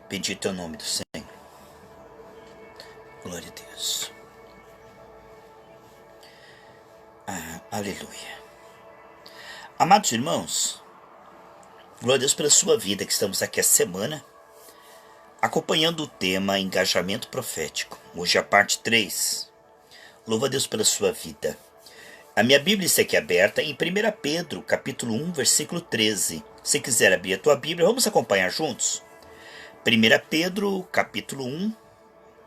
Bendito é o nome do Senhor. Glória a Deus. Aleluia. Amados irmãos, glória a Deus pela sua vida, que estamos aqui essa semana acompanhando o tema engajamento profético. Hoje é a parte 3. Louva a Deus pela sua vida. A minha Bíblia está aqui aberta em 1 Pedro, capítulo 1, versículo 13. Se quiser abrir a tua Bíblia, vamos acompanhar juntos? 1 Pedro, capítulo 1,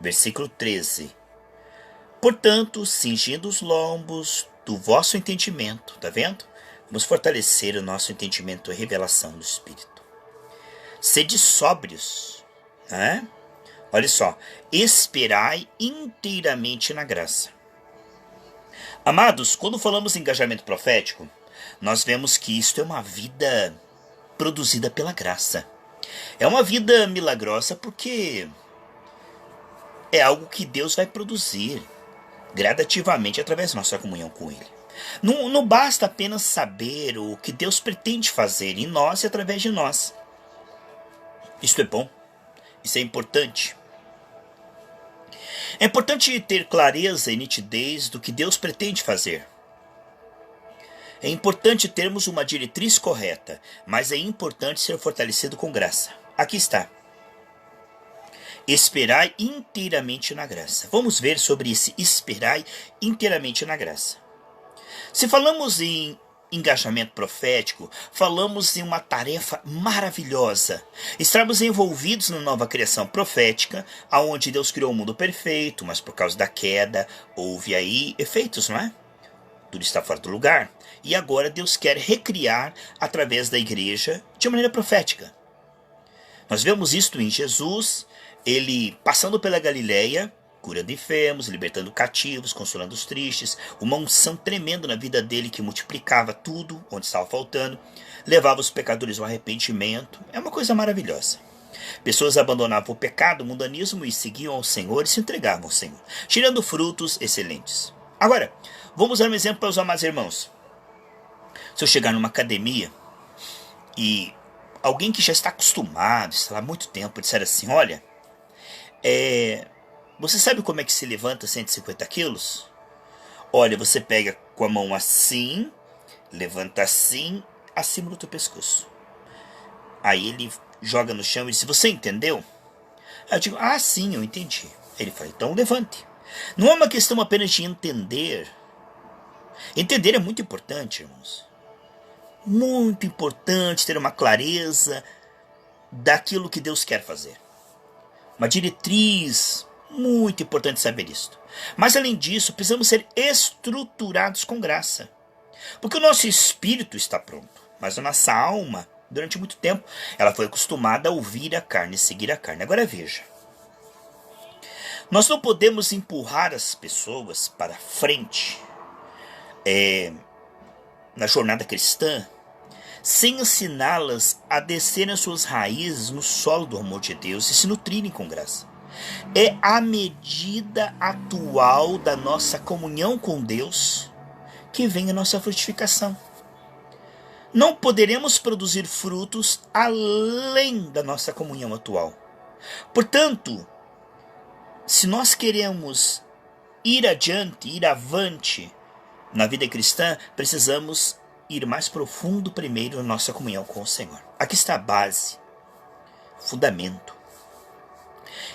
versículo 13. Portanto, cingindo os lombos do vosso entendimento, tá vendo? Vamos fortalecer o nosso entendimento e revelação do Espírito. Sede sóbrios, né? Olha só, esperai inteiramente na graça. Amados, quando falamos em engajamento profético, nós vemos que isto é uma vida produzida pela graça. É uma vida milagrosa porque é algo que Deus vai produzir gradativamente através da nossa comunhão com Ele. Não basta apenas saber o que Deus pretende fazer em nós e através de nós. Isto é bom, isso é importante. É importante ter clareza e nitidez do que Deus pretende fazer. É importante termos uma diretriz correta, mas é importante ser fortalecido com graça. Aqui está. Esperai inteiramente na graça. Vamos ver sobre esse esperai inteiramente na graça. Se falamos em engajamento profético, falamos em uma tarefa maravilhosa. Estamos envolvidos na nova criação profética, aonde Deus criou o mundo perfeito, mas por causa da queda, houve aí efeitos, não é? Tudo está fora do lugar. E agora Deus quer recriar através da igreja de maneira profética. Nós vemos isto em Jesus, ele passando pela Galileia, curando enfermos, libertando cativos, consolando os tristes, uma unção tremenda na vida dele que multiplicava tudo onde estava faltando, levava os pecadores ao arrependimento. É uma coisa maravilhosa. Pessoas abandonavam o pecado, o mundanismo e seguiam ao Senhor e se entregavam ao Senhor, tirando frutos excelentes. Agora, vamos dar um exemplo para os amados irmãos. Se eu chegar numa academia e alguém que já está acostumado, está lá há muito tempo, disser assim, olha, você sabe como é que se levanta 150 quilos? Olha, você pega com a mão assim, levanta assim, acima do teu pescoço. Aí ele joga no chão e diz, você entendeu? Aí eu digo, sim, eu entendi. Ele fala, então levante. Não é uma questão apenas de entender. Entender é muito importante, irmãos. Muito importante ter uma clareza daquilo que Deus quer fazer. Uma diretriz, muito importante saber isso. Mas além disso, precisamos ser estruturados com graça. Porque o nosso espírito está pronto, mas a nossa alma, durante muito tempo, ela foi acostumada a ouvir a carne e seguir a carne. Agora veja, nós não podemos empurrar as pessoas para frente na jornada cristã, sem ensiná-las a descerem as suas raízes no solo do amor de Deus e se nutrirem com graça. É a medida atual da nossa comunhão com Deus que vem a nossa frutificação. Não poderemos produzir frutos além da nossa comunhão atual. Portanto, se nós queremos ir adiante, ir avante na vida cristã, precisamos ir mais profundo primeiro na nossa comunhão com o Senhor. Aqui está a base, fundamento.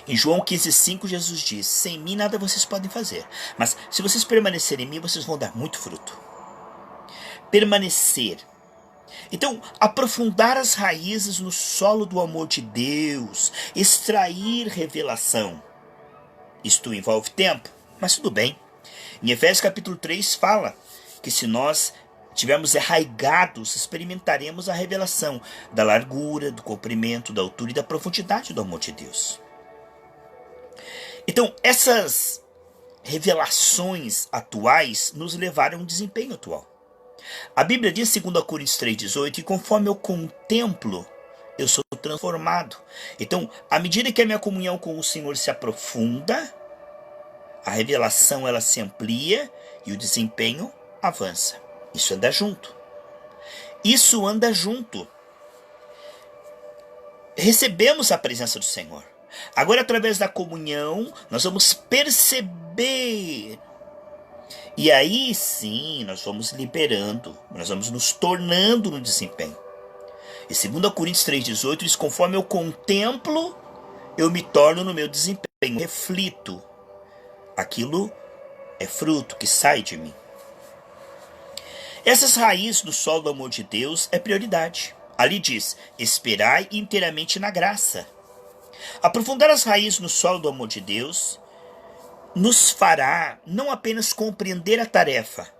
Em João 15,5 Jesus diz, sem mim nada vocês podem fazer, mas se vocês permanecerem em mim, vocês vão dar muito fruto. Permanecer. Então, aprofundar as raízes no solo do amor de Deus, extrair revelação. Isto envolve tempo, mas tudo bem. Em Efésios capítulo 3 fala que se nós tivermos arraigados, experimentaremos a revelação da largura, do comprimento, da altura e da profundidade do amor de Deus. Então, essas revelações atuais nos levaram a um desempenho atual. A Bíblia diz, 2 Coríntios 3,18, que conforme eu contemplo, eu sou transformado. Então, à medida que a minha comunhão com o Senhor se aprofunda, a revelação ela se amplia e o desempenho avança. Isso anda junto. Isso anda junto. recebemos a presença do Senhor. Agora, através da comunhão, nós vamos perceber. E aí sim, nós vamos liberando, nós vamos nos tornando no desempenho. E 2 Coríntios 3,18 diz: conforme eu contemplo, eu me torno no meu desempenho, reflito. Aquilo é fruto que sai de mim. Essas raízes do solo do amor de Deus é prioridade. Ali diz: esperai inteiramente na graça. Aprofundar as raízes no solo do amor de Deus nos fará não apenas compreender a tarefa,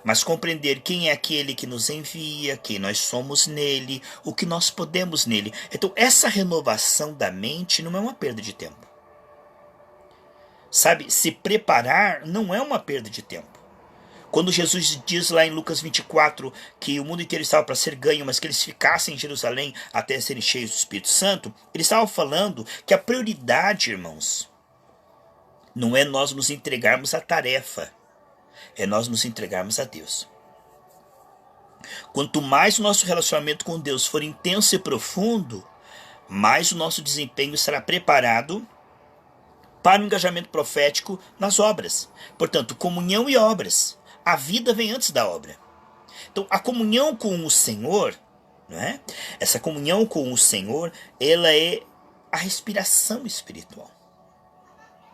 mas compreender quem é aquele que nos envia, quem nós somos nele, o que nós podemos nele. Então, essa renovação da mente não é uma perda de tempo. Sabe, se preparar não é uma perda de tempo. Quando Jesus diz lá em Lucas 24 que o mundo inteiro estava para ser ganho, mas que eles ficassem em Jerusalém até serem cheios do Espírito Santo, ele estava falando que a prioridade, irmãos, não é nós nos entregarmos à tarefa, é nós nos entregarmos a Deus. Quanto mais o nosso relacionamento com Deus for intenso e profundo, mais o nosso desempenho será preparado para o engajamento profético nas obras. Portanto, comunhão e obras. A vida vem antes da obra. Então, a comunhão com o Senhor, não é? Essa comunhão com o Senhor, ela é a respiração espiritual.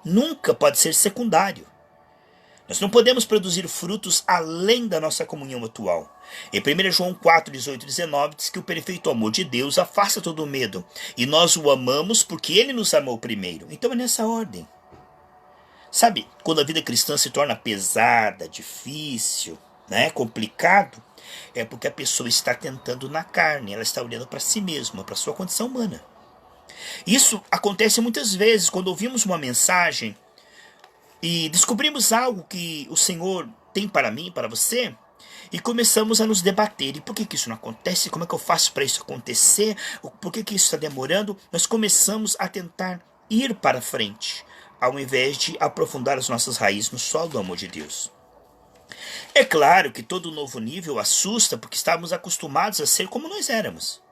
Nunca pode ser secundário. Nós não podemos produzir frutos além da nossa comunhão atual. Em 1 João 4, 18 e 19, diz que o perfeito amor de Deus afasta todo o medo. E nós o amamos porque ele nos amou primeiro. Então é nessa ordem. Sabe, quando a vida cristã se torna pesada, difícil, né, complicado, é porque a pessoa está tentando na carne, ela está olhando para si mesma, para a sua condição humana. Isso acontece muitas vezes quando ouvimos uma mensagem e descobrimos algo que o Senhor tem para mim, para você, e começamos a nos debater. E por que isso não acontece? Como é que eu faço para isso acontecer? Por que isso está demorando? Nós começamos a tentar ir para frente, ao invés de aprofundar as nossas raízes no solo do amor de Deus. É claro que todo novo nível assusta, porque estávamos acostumados a ser como nós éramos.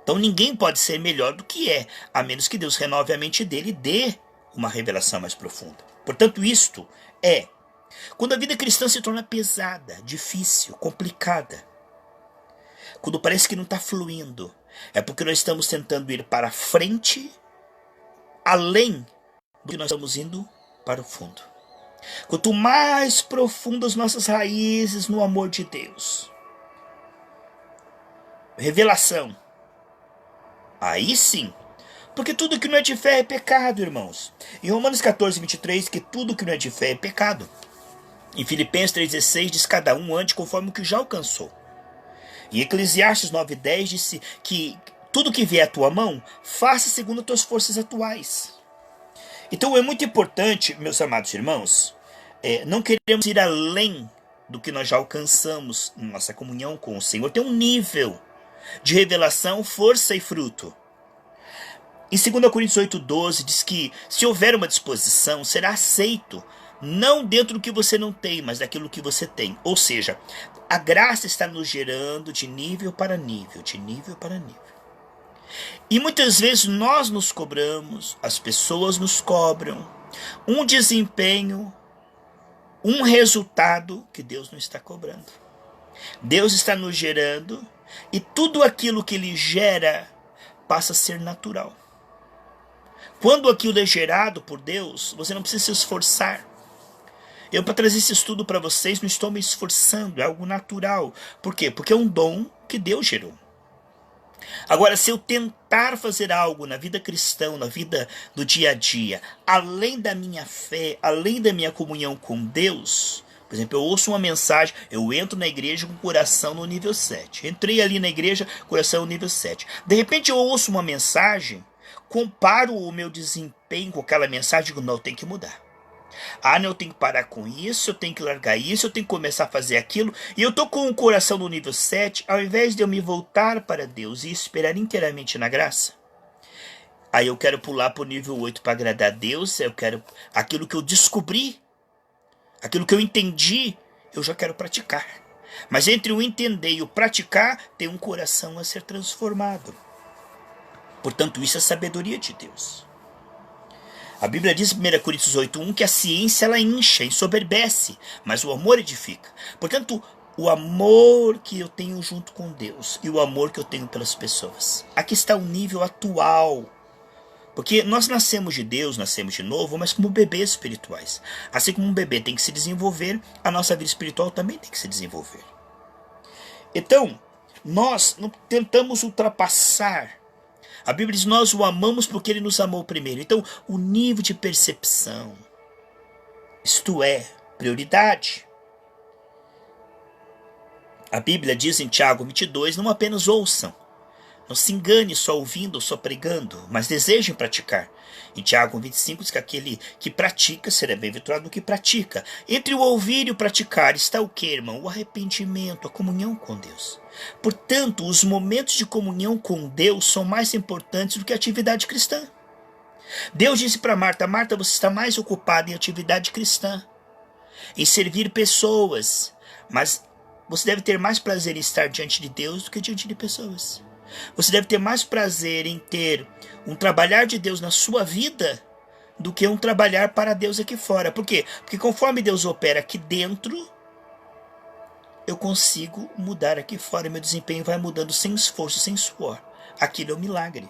Então ninguém pode ser melhor do que é, a menos que Deus renove a mente dele e dê uma revelação mais profunda. Portanto, isto é quando a vida cristã se torna pesada, difícil, complicada. Quando parece que não está fluindo, é porque nós estamos tentando ir para frente, além do que nós estamos indo para o fundo. Quanto mais profundas nossas raízes no amor de Deus, revelação, aí sim. Porque tudo que não é de fé é pecado, irmãos. Em Romanos 14, 23, que tudo que não é de fé é pecado. Em Filipenses 3,16 diz: cada um ande conforme o que já alcançou. Em Eclesiastes 9,10 disse que tudo que vier à tua mão, faça segundo as tuas forças atuais. Então é muito importante, meus amados irmãos, não queremos ir além do que nós já alcançamos na nossa comunhão com o Senhor. Tem um nível de revelação, força e fruto. Em 2 Coríntios 8,12 diz que se houver uma disposição, será aceito, não dentro do que você não tem, mas daquilo que você tem. Ou seja, a graça está nos gerando de nível para nível, de nível para nível. E muitas vezes nós nos cobramos, as pessoas nos cobram, um desempenho, um resultado que Deus não está cobrando. Deus está nos gerando e tudo aquilo que Ele gera passa a ser natural. Quando aquilo é gerado por Deus, você não precisa se esforçar. Eu, para trazer esse estudo para vocês, não estou me esforçando, é algo natural. Por quê? Porque é um dom que Deus gerou. Agora, se eu tentar fazer algo na vida cristã, na vida do dia a dia, além da minha fé, além da minha comunhão com Deus, por exemplo, eu ouço uma mensagem, eu entro na igreja com o coração no nível 7. Entrei ali na igreja, coração no nível 7. De repente eu ouço uma mensagem, comparo o meu desempenho com aquela mensagem e digo: não, eu tenho que mudar. Não, eu tenho que parar com isso, eu tenho que largar isso, eu tenho que começar a fazer aquilo. E eu estou com o coração no nível 7, ao invés de eu me voltar para Deus e esperar inteiramente na graça. Aí eu quero pular para o nível 8 para agradar a Deus, eu quero aquilo que eu descobri, aquilo que eu entendi, eu já quero praticar. Mas entre o entender e o praticar, tem um coração a ser transformado. Portanto, isso é a sabedoria de Deus. A Bíblia diz em 1 Coríntios 8:1 que a ciência ela incha, ensoberbece, mas o amor edifica. Portanto, o amor que eu tenho junto com Deus e o amor que eu tenho pelas pessoas. Aqui está o nível atual. Porque nós nascemos de Deus, nascemos de novo, mas como bebês espirituais. Assim como um bebê tem que se desenvolver, a nossa vida espiritual também tem que se desenvolver. Então, nós não tentamos ultrapassar. A Bíblia diz: nós o amamos porque ele nos amou primeiro. Então, o nível de percepção, isto é, prioridade. A Bíblia diz em Tiago 22, não apenas ouçam. Não se engane só ouvindo ou só pregando, mas desejem praticar. Em Tiago 25 diz que aquele que pratica será bem-aventurado do que pratica. Entre o ouvir e o praticar está o que, irmão? O arrependimento, a comunhão com Deus. Portanto, os momentos de comunhão com Deus são mais importantes do que a atividade cristã. Deus disse para Marta: Marta, você está mais ocupada em atividade cristã, em servir pessoas, mas você deve ter mais prazer em estar diante de Deus do que diante de pessoas. Você deve ter mais prazer em ter um trabalhar de Deus na sua vida do que um trabalhar para Deus aqui fora. Por quê? Porque conforme Deus opera aqui dentro, eu consigo mudar aqui fora. Meu desempenho vai mudando sem esforço, sem suor. Aquilo é um milagre.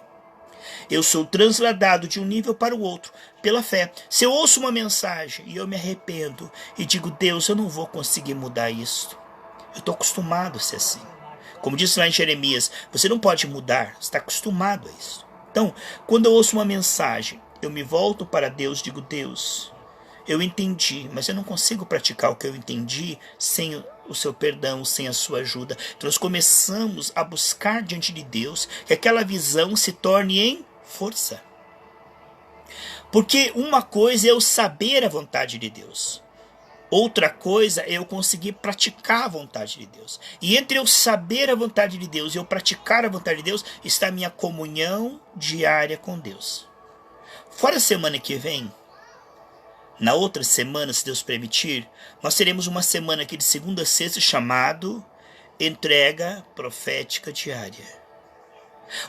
Eu sou transladado de um nível para o outro pela fé. Se eu ouço uma mensagem e eu me arrependo e digo: Deus, eu não vou conseguir mudar isso. Eu estou acostumado a ser assim. Como disse lá em Jeremias, você não pode mudar, você está acostumado a isso. Então, quando eu ouço uma mensagem, eu me volto para Deus e digo: Deus, eu entendi, mas eu não consigo praticar o que eu entendi sem o seu perdão, sem a sua ajuda. Então nós começamos a buscar diante de Deus que aquela visão se torne em força. Porque uma coisa é eu saber a vontade de Deus. Outra coisa é eu conseguir praticar a vontade de Deus. E entre eu saber a vontade de Deus e eu praticar a vontade de Deus, está a minha comunhão diária com Deus. Fora a semana que vem, na outra semana, se Deus permitir, nós teremos uma semana aqui de segunda a sexta chamado Entrega Profética Diária.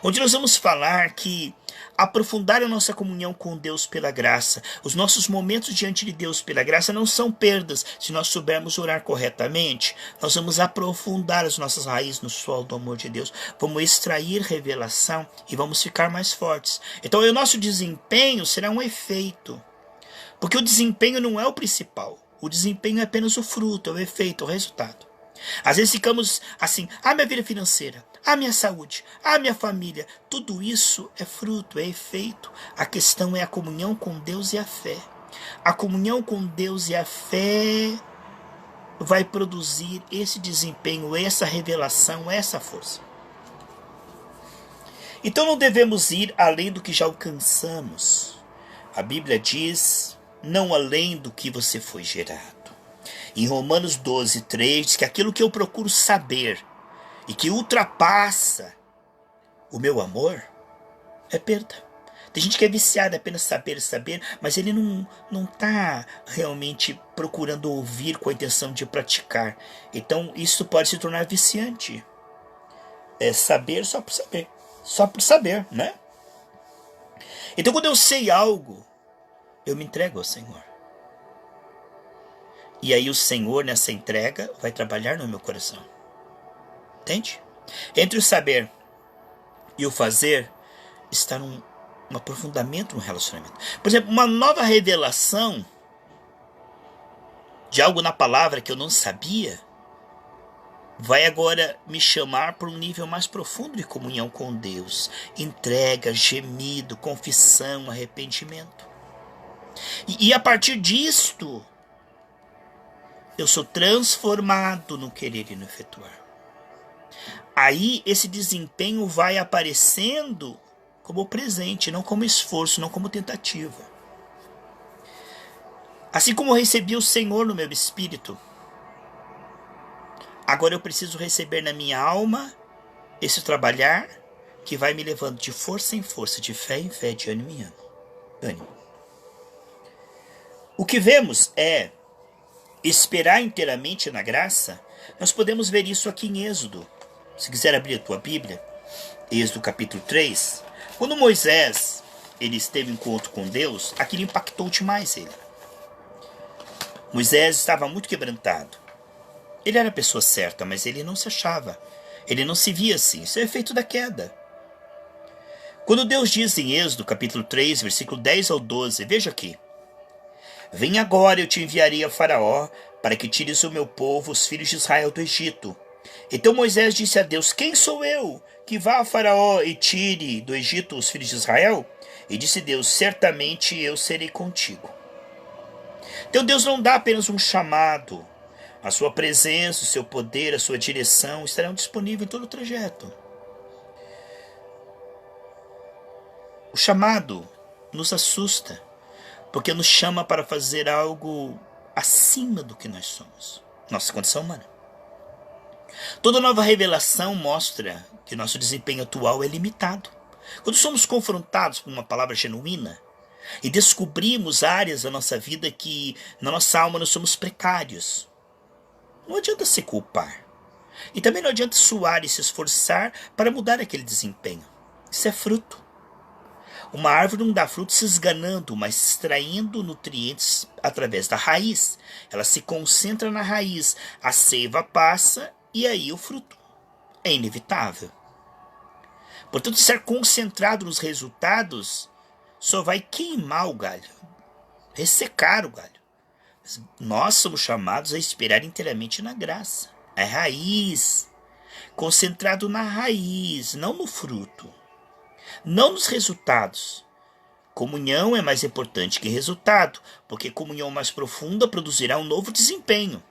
Onde nós vamos falar que aprofundar a nossa comunhão com Deus pela graça, os nossos momentos diante de Deus pela graça não são perdas. Se nós soubermos orar corretamente, nós vamos aprofundar as nossas raízes no solo do amor de Deus, vamos extrair revelação e vamos ficar mais fortes. Então o nosso desempenho será um efeito, porque o desempenho não é o principal, o desempenho é apenas o fruto, é o efeito, o resultado. Às vezes ficamos assim: minha vida financeira, a minha saúde, a minha família, tudo isso é fruto, é efeito. A questão é a comunhão com Deus e a fé. A comunhão com Deus e a fé vai produzir esse desempenho, essa revelação, essa força. Então não devemos ir além do que já alcançamos. A Bíblia diz: não além do que você foi gerado. Em Romanos 12:3 diz que aquilo que eu procuro saber e que ultrapassa o meu amor é perda. Tem gente que é viciada apenas saber, mas ele não está realmente procurando ouvir com a intenção de praticar. Então isso pode se tornar viciante. É saber só por saber. Só por saber, né? Então quando eu sei algo, eu me entrego ao Senhor. E aí o Senhor, nessa entrega, vai trabalhar no meu coração. Entende? Entre o saber e o fazer, está um aprofundamento no relacionamento. Por exemplo, uma nova revelação de algo na palavra que eu não sabia, vai agora me chamar para um nível mais profundo de comunhão com Deus. Entrega, gemido, confissão, arrependimento. E a partir disto, eu sou transformado no querer e no efetuar. Aí esse desempenho vai aparecendo como presente, não como esforço, não como tentativa. Assim como eu recebi o Senhor no meu espírito, agora eu preciso receber na minha alma esse trabalhar que vai me levando de força em força, de fé em fé, de ânimo em ânimo. O que vemos é esperar inteiramente na graça. Nós podemos ver isso aqui em Êxodo. Se quiser abrir a tua Bíblia, Êxodo capítulo 3, Quando Moisés ele esteve em encontro com Deus, aquilo impactou demais ele. Moisés estava muito quebrantado. Ele era a pessoa certa, mas ele não se achava. Ele não se via assim. Isso é efeito da queda. Quando Deus diz em Êxodo, capítulo 3, versículo 10 ao 12, veja aqui. Vem agora, eu te enviarei a Faraó, para que tires o meu povo, os filhos de Israel, do Egito. Então Moisés disse a Deus, quem sou eu, que vá a Faraó e tire do Egito os filhos de Israel? E disse Deus, certamente eu serei contigo. Então Deus não dá apenas um chamado. A sua presença, o seu poder, a sua direção estarão disponíveis em todo o trajeto. O chamado nos assusta, porque nos chama para fazer algo acima do que nós somos, nossa condição humana. Toda nova revelação mostra que nosso desempenho atual é limitado. Quando somos confrontados por uma palavra genuína e descobrimos áreas da nossa vida que na nossa alma nós somos precários, não adianta se culpar. E também não adianta suar e se esforçar para mudar aquele desempenho. Isso é fruto. Uma árvore não dá fruto se esganando, mas extraindo nutrientes através da raiz. Ela se concentra na raiz, a seiva passa e aí o fruto é inevitável. Portanto, estar concentrado nos resultados só vai queimar o galho, ressecar o galho. Nós somos chamados a esperar inteiramente na graça. É raiz, concentrado na raiz, não no fruto. Não nos resultados. Comunhão é mais importante que resultado, porque comunhão mais profunda produzirá um novo desempenho.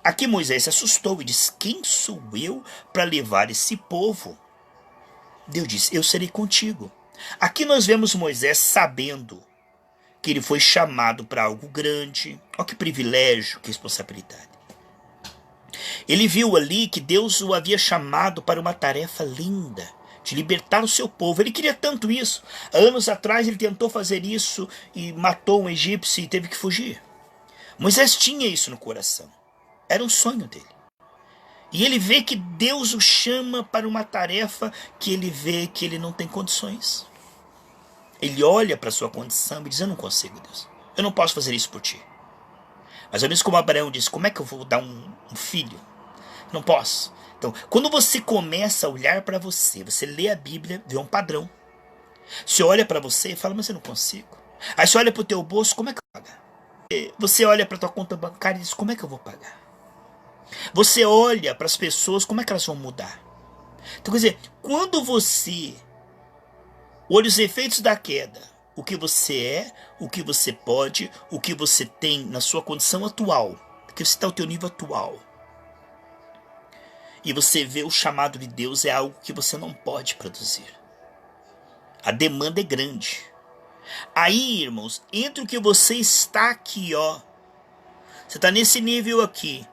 Aqui Moisés se assustou e disse, quem sou eu para levar esse povo? Deus disse, eu serei contigo. Aqui nós vemos Moisés sabendo que ele foi chamado para algo grande. Olha que privilégio, que responsabilidade. Ele viu ali que Deus o havia chamado para uma tarefa linda, de libertar o seu povo. Ele queria tanto isso. Há anos atrás ele tentou fazer isso e matou um egípcio e teve que fugir. Moisés tinha isso no coração. Era um sonho dele. E ele vê que Deus o chama para uma tarefa que ele vê que ele não tem condições. Ele olha para a sua condição e diz, eu não consigo, Deus. Eu não posso fazer isso por ti. Mas ao mesmo como Abraão disse, como é que eu vou dar um filho? Não posso. Então, quando você começa a olhar para você, você lê a Bíblia, vê um padrão. Você olha para você e fala, mas eu não consigo. Aí você olha para o teu bolso, como é que eu vou pagar? Você olha para a tua conta bancária e diz, como é que eu vou pagar? Você olha para as pessoas, como é que elas vão mudar? Então, quer dizer, quando você olha os efeitos da queda, o que você é, o que você pode, o que você tem na sua condição atual, que você está ao teu nível atual, e você vê o chamado de Deus é algo que você não pode produzir. A demanda é grande. Aí, irmãos, entre o que você está aqui, ó, você está nesse nível aqui,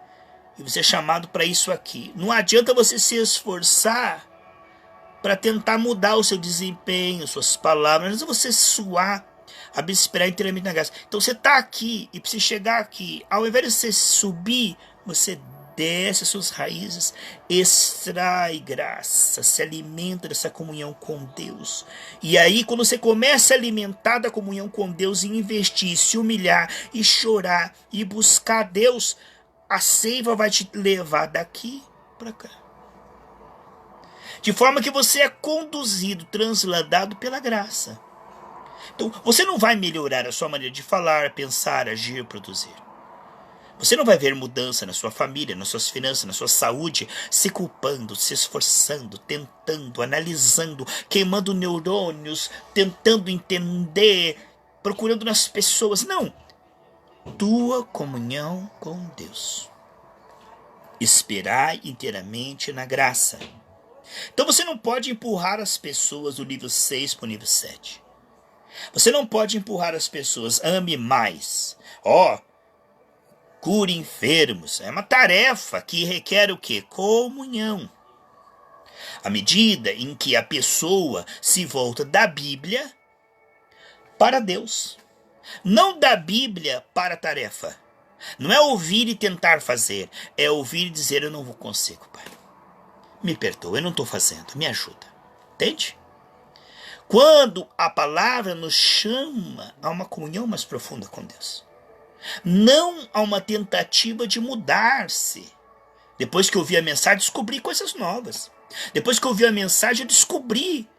e você é chamado para isso aqui. Não adianta você se esforçar para tentar mudar o seu desempenho, suas palavras. Não é você suar, esperar inteiramente na graça. Então você está aqui e precisa chegar aqui. Ao invés de você subir, você desce as suas raízes, extrai graça, se alimenta dessa comunhão com Deus. E aí, quando você começa a alimentar da comunhão com Deus e investir, se humilhar e chorar e buscar Deus, a seiva vai te levar daqui para cá. De forma que você é conduzido, transladado pela graça. Então, você não vai melhorar a sua maneira de falar, pensar, agir, produzir. Você não vai ver mudança na sua família, nas suas finanças, na sua saúde, se culpando, se esforçando, tentando, analisando, queimando neurônios, tentando entender, procurando nas pessoas. Não. Tua comunhão com Deus. Esperai inteiramente na graça. Então você não pode empurrar as pessoas do nível 6 para o nível 7. Você não pode empurrar as pessoas, ame mais. Cure enfermos. É uma tarefa que requer o quê? Comunhão. À medida em que a pessoa se volta da Bíblia para Deus. Não da Bíblia para a tarefa. Não é ouvir e tentar fazer. É ouvir e dizer, eu não vou consigo, Pai. Me perdoa, eu não estou fazendo. Me ajuda. Entende? Quando a palavra nos chama a uma comunhão mais profunda com Deus. Não a uma tentativa de mudar-se. Depois que eu ouvi a mensagem, descobri coisas novas. Depois que eu ouvi a mensagem, eu descobri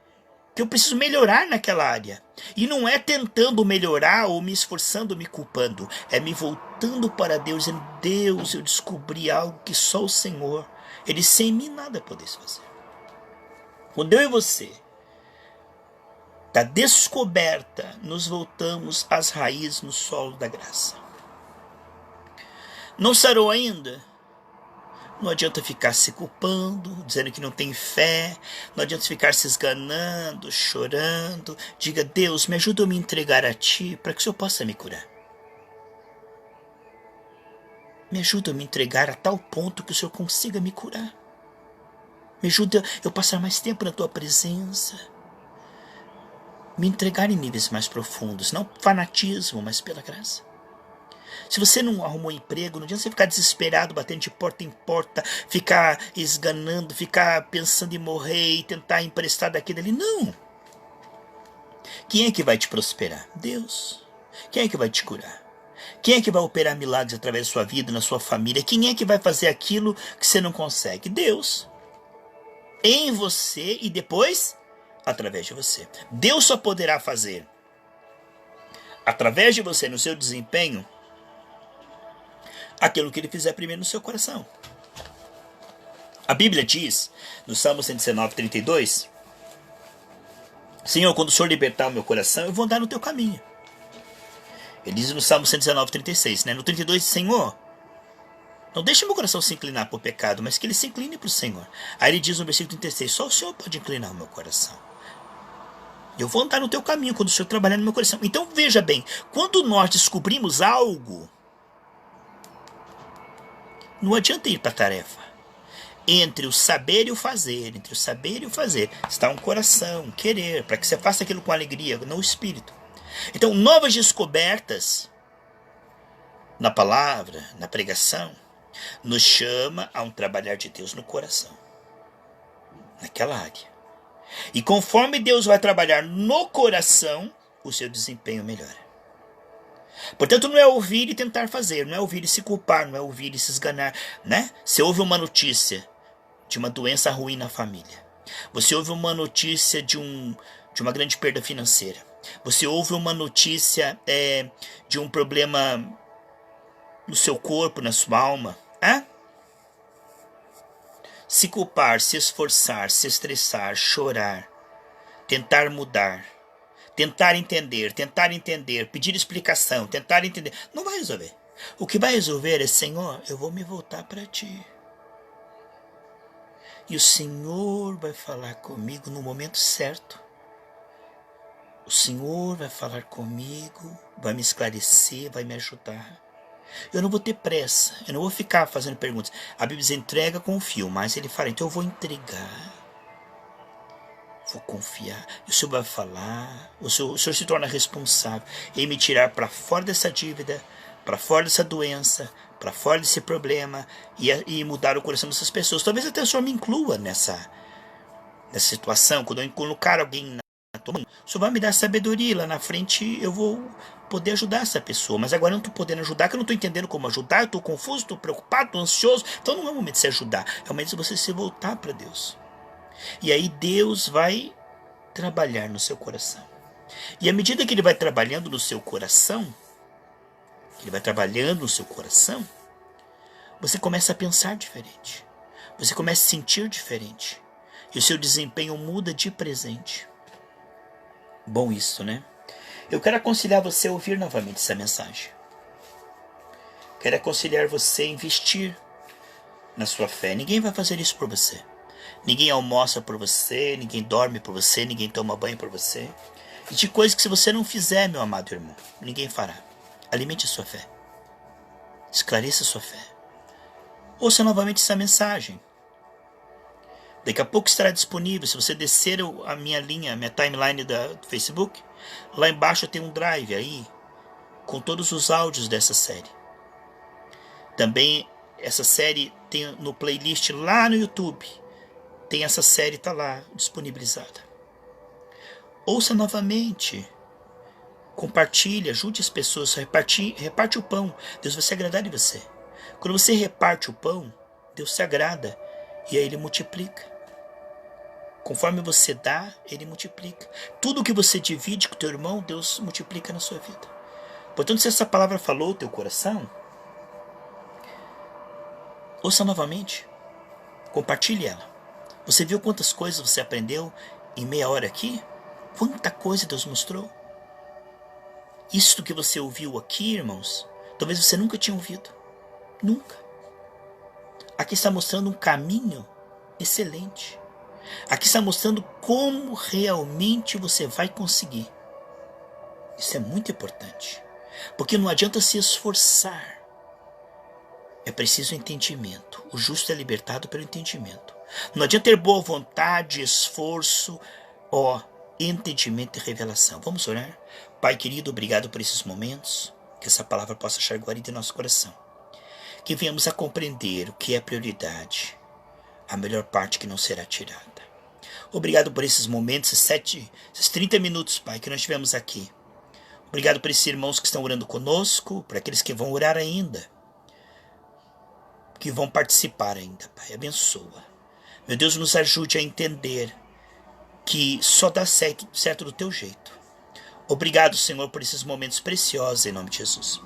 que eu preciso melhorar naquela área. E não é tentando melhorar ou me esforçando, me culpando. É me voltando para Deus, dizendo: Deus, eu descobri algo que só o Senhor, Ele sem mim nada pudesse fazer. Quando eu e você, da descoberta, nos voltamos às raízes no solo da graça. Não sarou ainda? Não adianta ficar se culpando, dizendo que não tem fé. Não adianta ficar se esganando, chorando. Diga: Deus, me ajuda a me entregar a Ti para que o Senhor possa me curar. Me ajuda a me entregar a tal ponto que o Senhor consiga me curar. Me ajuda eu passar mais tempo na Tua presença. Me entregar em níveis mais profundos. Não fanatismo, mas pela graça. Se você não arrumou emprego, não adianta você ficar desesperado, batendo de porta em porta, ficar esganando, ficar pensando em morrer e tentar emprestar daqui e dali. Não. Quem é que vai te prosperar? Deus. Quem é que vai te curar? Quem é que vai operar milagres através da sua vida, na sua família? Quem é que vai fazer aquilo que você não consegue? Deus. Em você e depois através de você. Deus só poderá fazer através de você, no seu desempenho, aquilo que Ele fizer primeiro no seu coração. A Bíblia diz, no Salmo 119, 32, Senhor, quando o Senhor libertar o meu coração, eu vou andar no teu caminho. Ele diz no Salmo 119, 36, né? No 32, Senhor, não deixe meu coração se inclinar para o pecado, mas que ele se incline para o Senhor. Aí ele diz no versículo 36, só o Senhor pode inclinar o meu coração. Eu vou andar no teu caminho quando o Senhor trabalhar no meu coração. Então veja bem, quando nós descobrimos algo, não adianta ir para a tarefa. Entre o saber e o fazer, está um coração, um querer, para que você faça aquilo com alegria, não o espírito. Então, novas descobertas na palavra, na pregação, nos chama a um trabalhar de Deus no coração, naquela área. E conforme Deus vai trabalhar no coração, o seu desempenho melhora. Portanto, não é ouvir e tentar fazer, não é ouvir e se culpar, não é ouvir e se esganar, né? Você ouve uma notícia de uma doença ruim na família. Você ouve uma notícia de uma grande perda financeira. Você ouve uma notícia de um problema no seu corpo, na sua alma. Se culpar, se esforçar, se estressar, chorar, tentar mudar, tentar entender, pedir explicação, tentar entender, não vai resolver. O que vai resolver é: Senhor, eu vou me voltar para Ti. E o Senhor vai falar comigo no momento certo. O Senhor vai falar comigo, vai me esclarecer, vai me ajudar. Eu não vou ter pressa, eu não vou ficar fazendo perguntas. A Bíblia diz: entrega, confio, mas Ele fala, então eu vou entregar. Vou confiar. E o Senhor vai falar, o Senhor se torna responsável em me tirar para fora dessa dívida, para fora dessa doença, para fora desse problema e mudar o coração dessas pessoas. Talvez até o Senhor me inclua nessa situação. Quando eu colocar alguém na tua mão, o Senhor vai me dar sabedoria. Lá na frente eu vou poder ajudar essa pessoa. Mas agora eu não estou podendo ajudar, que eu não estou entendendo como ajudar. Eu estou confuso, estou preocupado, estou ansioso. Então não é o momento de se ajudar, é o momento de você se voltar para Deus. E aí Deus vai trabalhar no seu coração. E à medida que Ele vai trabalhando no seu coração, você começa a pensar diferente. Você começa a sentir diferente. E o seu desempenho muda de presente. Bom isso, né? Eu quero aconselhar você a ouvir novamente essa mensagem. Quero aconselhar você a investir na sua fé. Ninguém vai fazer isso por você. Ninguém almoça por você, ninguém dorme por você, ninguém toma banho por você. E de coisas que se você não fizer, meu amado irmão, ninguém fará. Alimente a sua fé. Esclareça a sua fé. Ouça novamente essa mensagem. Daqui a pouco estará disponível. Se você descer a minha linha, a minha timeline do Facebook, lá embaixo tem um drive aí com todos os áudios dessa série. Também essa série tem no playlist lá no YouTube. Tem essa série, está lá disponibilizada. Ouça novamente. Compartilhe, ajude as pessoas, reparte o pão. Deus vai se agradar de você. Quando você reparte o pão, Deus se agrada e aí Ele multiplica. Conforme você dá, Ele multiplica. Tudo que você divide com o teu irmão, Deus multiplica na sua vida. Portanto, se essa palavra falou o teu coração, ouça novamente. Compartilhe ela. Você viu quantas coisas você aprendeu em meia hora aqui? Quanta coisa Deus mostrou. Isto que você ouviu aqui, irmãos, talvez você nunca tinha ouvido. Nunca. Aqui está mostrando um caminho excelente. Aqui está mostrando como realmente você vai conseguir. Isso é muito importante. Porque não adianta se esforçar. É preciso entendimento. O justo é libertado pelo entendimento. Não adianta ter boa vontade, esforço, entendimento e revelação. Vamos orar? Pai querido, obrigado por esses momentos. Que essa palavra possa achar guarida em nosso coração. Que venhamos a compreender o que é prioridade. A melhor parte que não será tirada. Obrigado por esses momentos, esses 30 minutos, Pai, que nós tivemos aqui. Obrigado por esses irmãos que estão orando conosco, por aqueles que vão orar ainda. Que vão participar ainda, Pai. Abençoa. Meu Deus, nos ajude a entender que só dá certo do teu jeito. Obrigado, Senhor, por esses momentos preciosos, em nome de Jesus.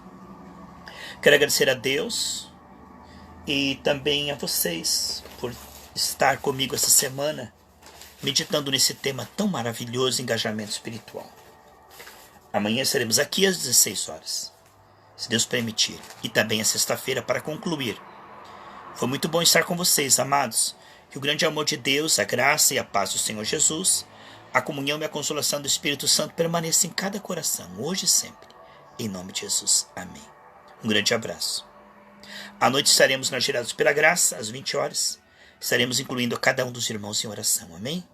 Quero agradecer a Deus e também a vocês por estar comigo essa semana, meditando nesse tema tão maravilhoso, engajamento espiritual. Amanhã estaremos aqui às 16 horas, se Deus permitir, e também a sexta-feira para concluir. Foi muito bom estar com vocês, amados. Que o grande amor de Deus, a graça e a paz do Senhor Jesus, a comunhão e a consolação do Espírito Santo permaneça em cada coração, hoje e sempre. Em nome de Jesus. Amém. Um grande abraço. À noite estaremos na Gerados pela Graça, às 20 horas. Estaremos incluindo cada um dos irmãos em oração. Amém?